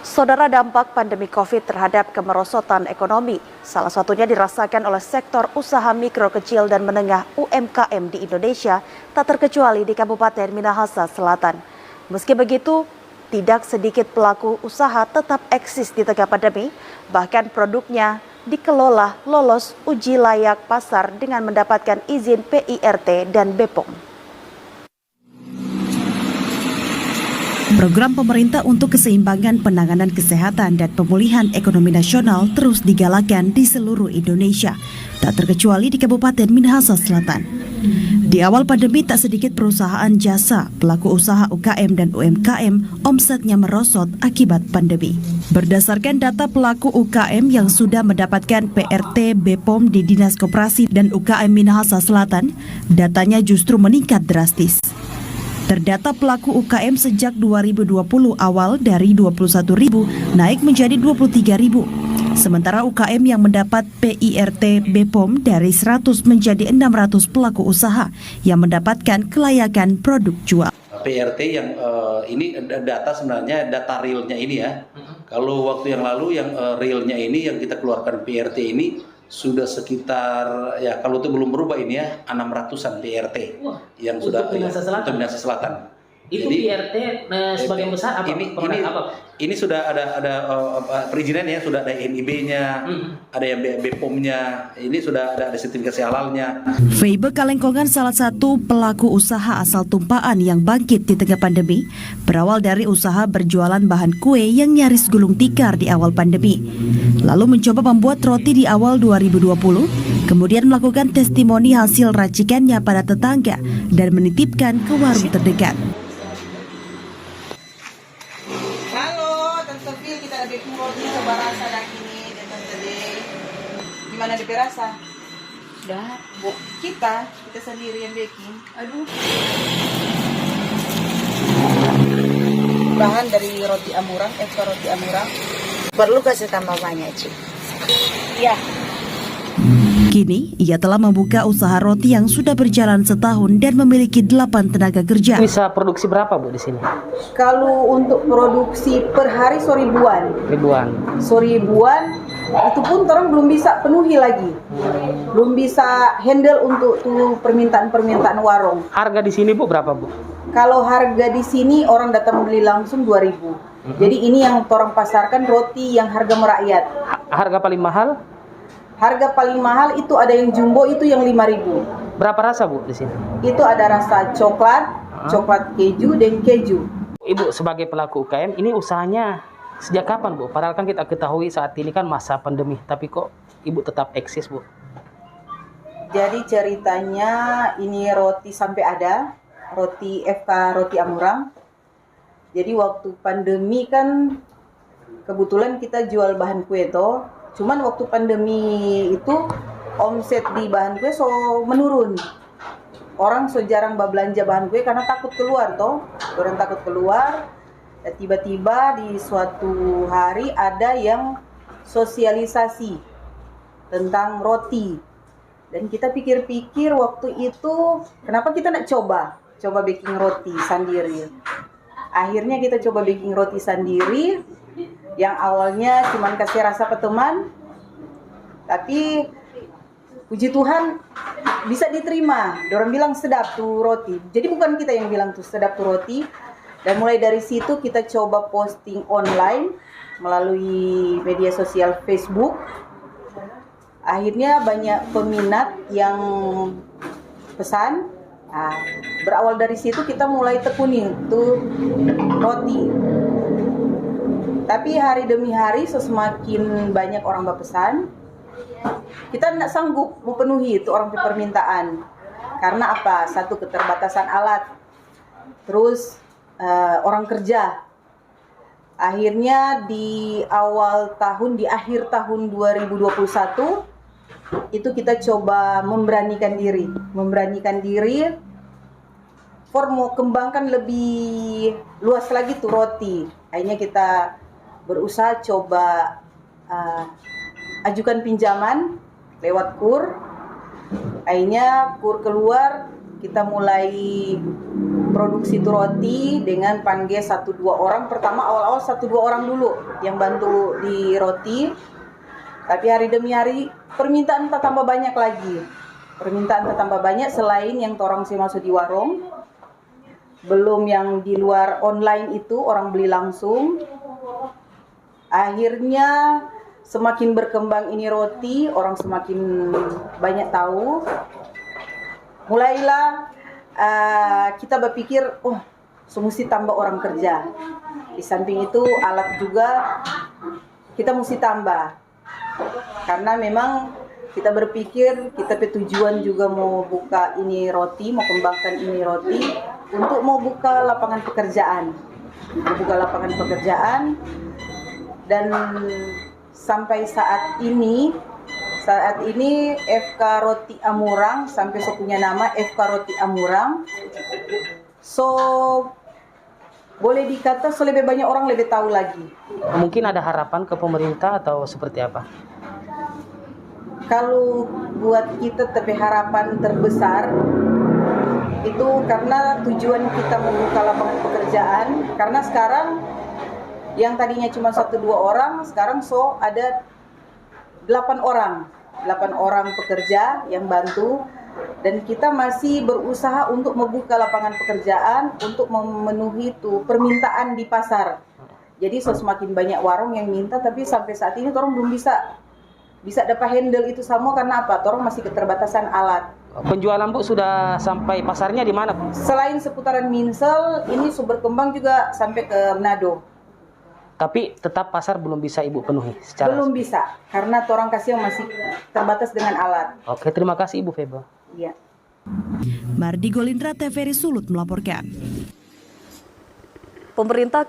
Saudara, dampak pandemi COVID terhadap kemerosotan ekonomi, salah satunya dirasakan oleh sektor usaha mikro, kecil, dan menengah UMKM di Indonesia, tak terkecuali di Kabupaten Minahasa Selatan. Meski begitu, tidak sedikit pelaku usaha tetap eksis di tengah pandemi, bahkan produknya dikelola lolos uji layak pasar dengan mendapatkan izin PIRT dan BPOM. Program pemerintah untuk keseimbangan penanganan kesehatan dan pemulihan ekonomi nasional terus digalakkan di seluruh Indonesia, tak terkecuali di Kabupaten Minahasa Selatan. Di awal pandemi, tak sedikit perusahaan jasa, pelaku usaha UKM dan UMKM, omsetnya merosot akibat pandemi. Berdasarkan data pelaku UKM yang sudah mendapatkan PRT BPOM di Dinas Koperasi dan UKM Minahasa Selatan, datanya justru meningkat drastis. Terdata pelaku UKM sejak 2020 awal dari 21.000 naik menjadi 23.000. Sementara UKM yang mendapat PIRT BPOM dari 100 menjadi 600 pelaku usaha yang mendapatkan kelayakan produk jual. PRT yang ini data sebenarnya data realnya ini ya. Kalau waktu yang lalu yang realnya ini yang kita keluarkan PRT ini sudah sekitar ya kalau itu belum berubah ini ya 600-an PRT yang sudah untuk Minahasa Selatan. Itu jadi, PRT sebagian besar apa? Ini sudah ada perizinan ya, sudah ada NIB-nya, ada yang BPOM-nya, ini sudah ada sertifikasi halalnya. Feibe Kalengkongan, salah satu pelaku usaha asal Tumpaan yang bangkit di tengah pandemi, berawal dari usaha berjualan bahan kue yang nyaris gulung tikar di awal pandemi. Lalu mencoba membuat roti di awal 2020, kemudian melakukan testimoni hasil racikannya pada tetangga dan menitipkan ke warung terdekat. Kita ada baking roti coba rasa dah gini dan tadi gimana DP rasa? Dah, Bu, kita sendiri yang baking. Aduh. Bahan dari roti Amurang, ekspor roti Amurang. Perlu kasih tambah banyak, Ci. Iya. Kini, ia telah membuka usaha roti yang sudah berjalan setahun dan memiliki 8 tenaga kerja. Bisa produksi berapa, Bu, di sini? Kalau untuk produksi per hari seribuan. Seribuan, itu pun orang belum bisa penuhi lagi. Belum bisa handle untuk tuh permintaan warung. Harga di sini, Bu, berapa, Bu? Kalau harga di sini orang datang beli langsung 2.000. Jadi ini yang orang pasarkan roti yang harga merakyat. Harga paling mahal? Harga paling mahal itu ada yang jumbo itu yang 5.000. Berapa rasa, Bu, di sini? Itu ada rasa coklat, coklat keju dan keju. Ibu sebagai pelaku UKM ini usahanya sejak kapan, Bu? Padahal kan kita ketahui saat ini kan masa pandemi, tapi kok Ibu tetap eksis, Bu? Jadi ceritanya ini roti sampai ada, roti FK Roti Amurang. Jadi waktu pandemi kan kebetulan kita jual bahan kue toh. Cuman waktu pandemi itu omset di bahan kue menurun. Orang jarang belanja bahan kue karena takut keluar toh. Orang takut keluar. Dan tiba-tiba di suatu hari ada yang sosialisasi tentang roti. Dan kita pikir-pikir waktu itu kenapa kita nak coba baking roti sendiri. Akhirnya kita coba baking roti sendiri. Yang awalnya cuma kasih rasa ke teman, tapi puji Tuhan bisa diterima. Orang bilang sedap tuh roti. Jadi bukan kita yang bilang tuh sedap tuh roti. Dan mulai dari situ kita coba posting online melalui media sosial Facebook. Akhirnya banyak peminat yang pesan. Nah, berawal dari situ kita mulai tekuni tuh roti. Tapi hari demi hari semakin banyak orang berpesan, kita tidak sanggup memenuhi itu orang permintaan. Karena apa? Satu, keterbatasan alat. Terus orang kerja. Akhirnya di akhir tahun 2021 itu kita coba memberanikan diri. Mau kembangkan lebih luas lagi tuh roti. Akhirnya kita berusaha coba ajukan pinjaman lewat KUR. Akhirnya KUR keluar, kita mulai produksi itu roti dengan panggil 1-2 orang. Pertama awal-awal 1-2 orang dulu yang bantu di roti. Tapi hari demi hari permintaan tak tambah banyak lagi. Permintaan tak tambah banyak selain yang torang sih masuk di warung. Belum yang di luar online itu orang beli langsung. Akhirnya semakin berkembang ini roti, orang semakin banyak tahu. Mulailah kita berpikir, oh, mesti tambah orang kerja. Di samping itu alat juga kita mesti tambah. Karena memang kita berpikir, kita tujuan juga mau buka ini roti, mau kembangkan ini roti untuk mau buka lapangan pekerjaan. Membuka lapangan pekerjaan dan sampai saat ini FK Roti Amurang sampai so punya nama FK Roti Amurang. So boleh dikata lebih banyak orang lebih tahu lagi. Mungkin ada harapan ke pemerintah atau seperti apa? Kalau buat kita tapi harapan terbesar itu karena tujuan kita membuka lapangan pekerjaan. Karena sekarang yang tadinya cuma 1-2 orang, sekarang so ada 8 orang pekerja yang bantu. Dan kita masih berusaha untuk membuka lapangan pekerjaan untuk memenuhi permintaan di pasar. Jadi semakin banyak warung yang minta, tapi sampai saat ini orang belum bisa dapat handle itu semua. Karena apa? Orang masih keterbatasan alat. Penjualan Bu sudah sampai pasarnya di mana Bu? Selain seputaran Minsel, ini sudah berkembang juga sampai ke Manado. Tapi tetap pasar belum bisa Ibu penuhi secara Belum bisa, karena orang kasih masih terbatas dengan alat. Oke, terima kasih Ibu Febo. Iya. Mardi Golindra, TVRI Sulut melaporkan. Pemerintah